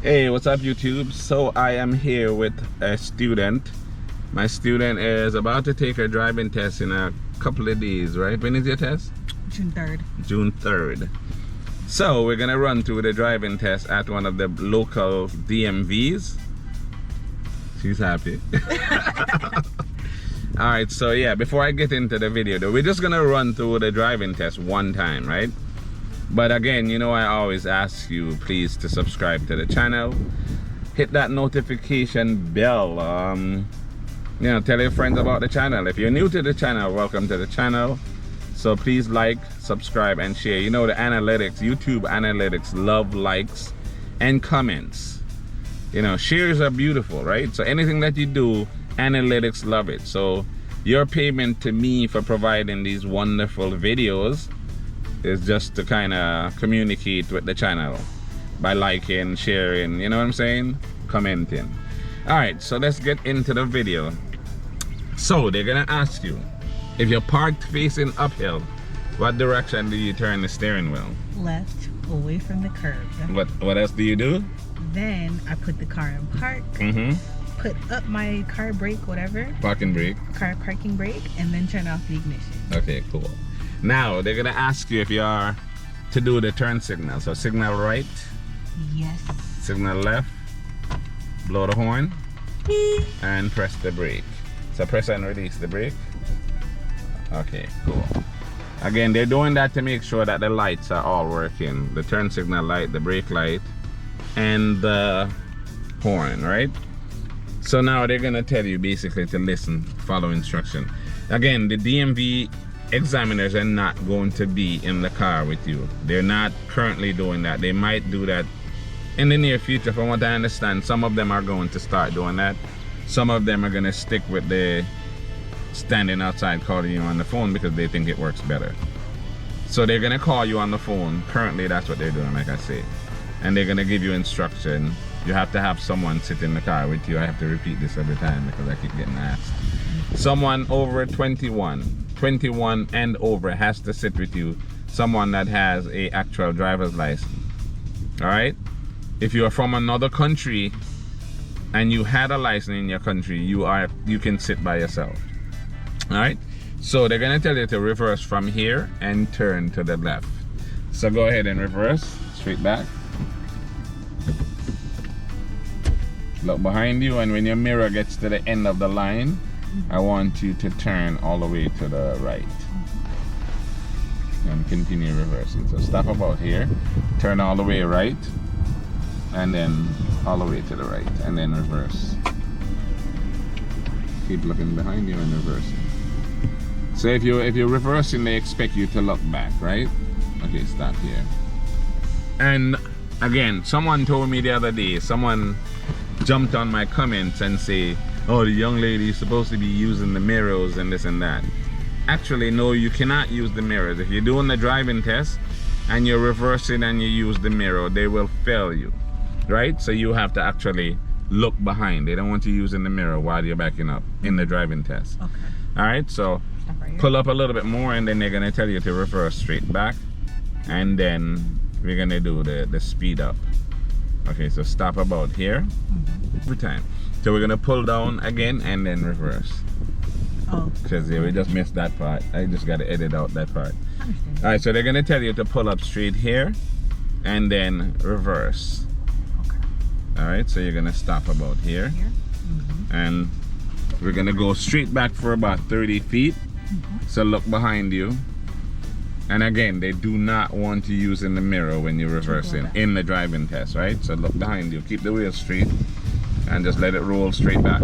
Hey, what's up YouTube? So I am here with a student. My student is about to take her driving test in a couple of days, right? When is your test? June 3rd. June 3rd. So we're gonna run through the driving test at one of the local DMVs. She's happy. Alright, so yeah, before I get into the video though, we're just gonna run through the driving test one time, right? But again, you know, I always ask you please to subscribe to the channel, hit that notification bell, you know, tell your friends about the channel. If you're new to the channel, welcome to the channel. So please like, subscribe, and share. You know, the analytics, YouTube analytics love likes and comments. You know, shares are beautiful, right? So anything that you do, analytics love it. So your payment to me for providing these wonderful videos is just to kind of communicate with the channel by liking, sharing, you know what I'm saying, commenting. All right, so let's get into the video. So they're gonna ask you, if you're parked facing uphill, what direction do you turn the steering wheel? Left, away from the curb. What else do you do? Then I put the car in park, put up my car brake, whatever, Parking brake. car parking brake, and then turn off the ignition. Okay, cool. Now they're gonna ask you if you are to do the turn signal. So signal right, Yes. signal left, blow the horn, and press the brake. So press and release the brake. Okay, cool. Again, they're doing that to make sure that the lights are all working. The turn signal light, the brake light, and the horn, right? So now they're gonna tell you basically to listen, follow instruction. Again, the DMV examiners are not going to be in the car with you. They're not currently doing that. They might do that in the near future. From what I understand, some of them are going to start doing that. Some of them are going to stick with the standing outside calling you on the phone because they think it works better. So they're going to call you on the phone. Currently that's what they're doing, like I say, and they're going to give you instruction. You have to have someone sit in the car with you. I have to repeat this every time because I keep getting asked. Someone over 21 and over has to sit with you. Someone that has a actual driver's license. All right, if you are from another country and you had a license in your country, you can sit by yourself. All right, so they're gonna tell you to reverse from here and turn to the left. So go ahead and reverse straight back. Look behind you, and when your mirror gets to the end of the line, I want you to turn all the way to the right and continue reversing. So stop about here, turn all the way right, and then all the way to the right, and then reverse. Keep looking behind you and reversing. So if you're reversing, they expect you to look back, right? Okay, stop here. And again, someone told me the other day, someone jumped on my comments and say, oh, the young lady is supposed to be using the mirrors and this and that. Actually, no, you cannot use the mirrors. If you're doing the driving test and you're reversing and you use the mirror, they will fail you, right? So you have to actually look behind. They don't want you using the mirror while you're backing up in the driving test. Okay. All right, so right, pull up a little bit more, and then they're gonna tell you to reverse straight back, and then we're gonna do the speed up. Okay, so stop about here every time. So we're gonna pull down again and then reverse. Oh. Because yeah, we just missed that part. I just gotta edit out that part. Alright, so they're gonna tell you to pull up straight here and then reverse. Okay. Alright, so you're gonna stop about here. And we're gonna go straight back for about 30 feet. So look behind you. And again, they do not want you using the mirror when you're reversing in the driving test, right? So look behind you, keep the wheel straight, and just let it roll straight back.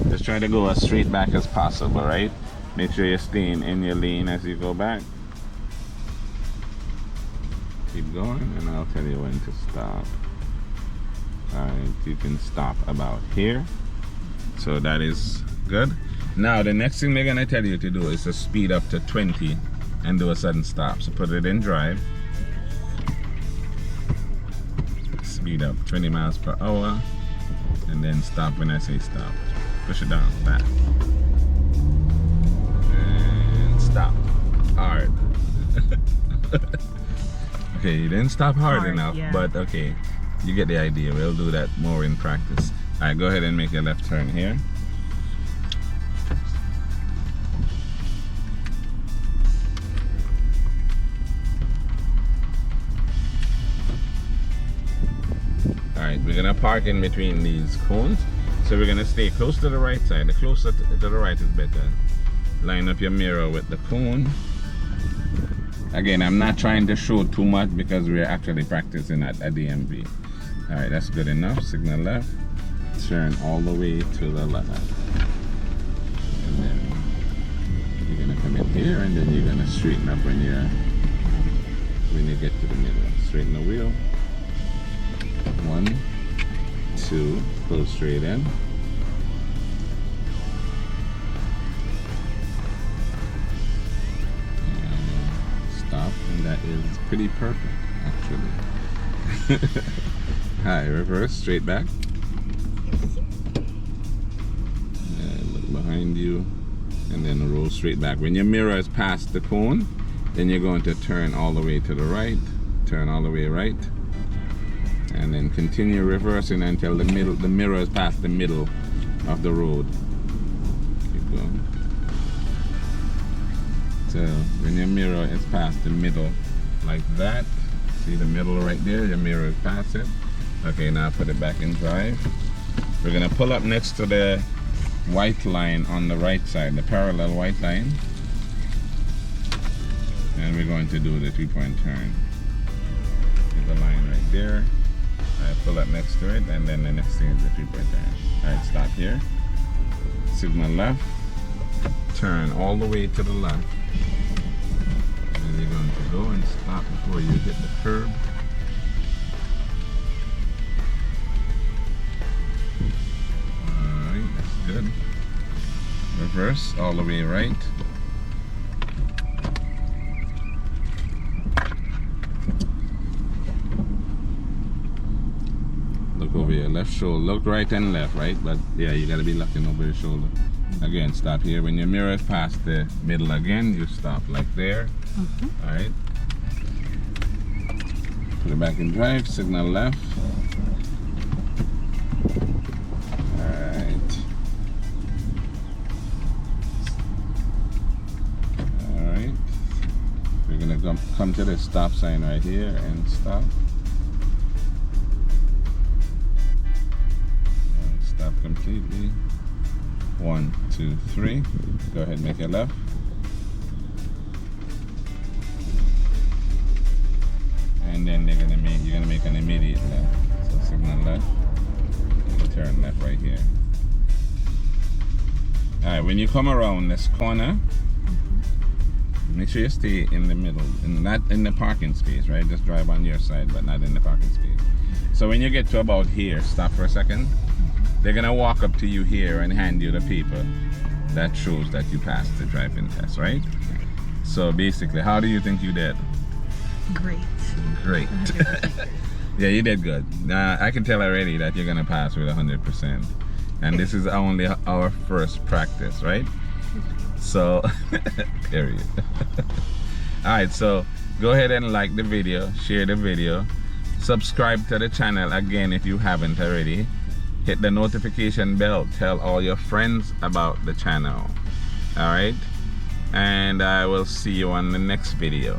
Just try to go as straight back as possible, right? Make sure you're staying in your lane as you go back. Keep going, and I'll tell you when to stop. Alright, you can stop about here. So that is good. Now the next thing they're gonna tell you to do is to speed up to 20 and do a sudden stop. So put it in drive. Speed up 20 miles per hour. And then stop when I say stop. Push it down, back. And stop. Hard. Okay, you didn't stop hard enough, yeah. But okay. you get the idea. We'll do that more in practice. All right, go ahead and make your left turn here. Alright, we're gonna park in between these cones. So we're gonna stay close to the right side. The closer to the right is better. Line up your mirror with the cone. Again, I'm not trying to show too much because we're actually practicing at a DMV. Alright, that's good enough. Signal left. Turn all the way to the left. And then you're gonna come in here and then you're gonna straighten up when you get to the middle. Straighten the wheel. 1, 2, go straight in. And stop, and that is pretty perfect, actually. Hi, reverse, straight back. And look behind you, and then roll straight back. When your mirror is past the cone, then you're going to turn all the way to the right, turn all the way right. And then continue reversing until the mirror is past the middle of the road. Keep going. So when your mirror is past the middle like that, see the middle right there, your mirror is past it. Okay, now put it back in drive. We're gonna pull up next to the white line on the right side, the parallel white line. And we're going to do the 3-point turn. There's a line right there. Alright, pull up next to it, and then the next thing is the 3-point turn. Alright, stop here. Signal left. Turn all the way to the left. And you're going to go and stop before you hit the curb. Alright, that's good. Reverse all the way right. Look over your left shoulder. Look right and left, right? But yeah, you gotta be looking over your shoulder. Again, stop here. When your mirror is past the middle again, you stop like there. Alright. Put it back in drive, signal left. Alright. Alright. We're gonna come to the stop sign right here and stop. Stop completely. 1, 2, 3. Go ahead and make it left. And then you're gonna make an immediate left. So signal left. And turn left right here. Alright, when you come around this corner, make sure you stay in the middle, and not in the parking space, right? Just drive on your side, but not in the parking space. So when you get to about here, stop for a second. They're gonna walk up to you here and hand you the paper that shows that you passed the driving test, right? So basically, how do you think you did? Great. Great. Yeah, you did good. I can tell already that you're gonna pass with 100%. And this is only our first practice, right? So, period. Alright, so go ahead and like the video, share the video, subscribe to the channel again if you haven't already. Hit the notification bell, tell all your friends about the channel. Alright, and I will see you on the next video.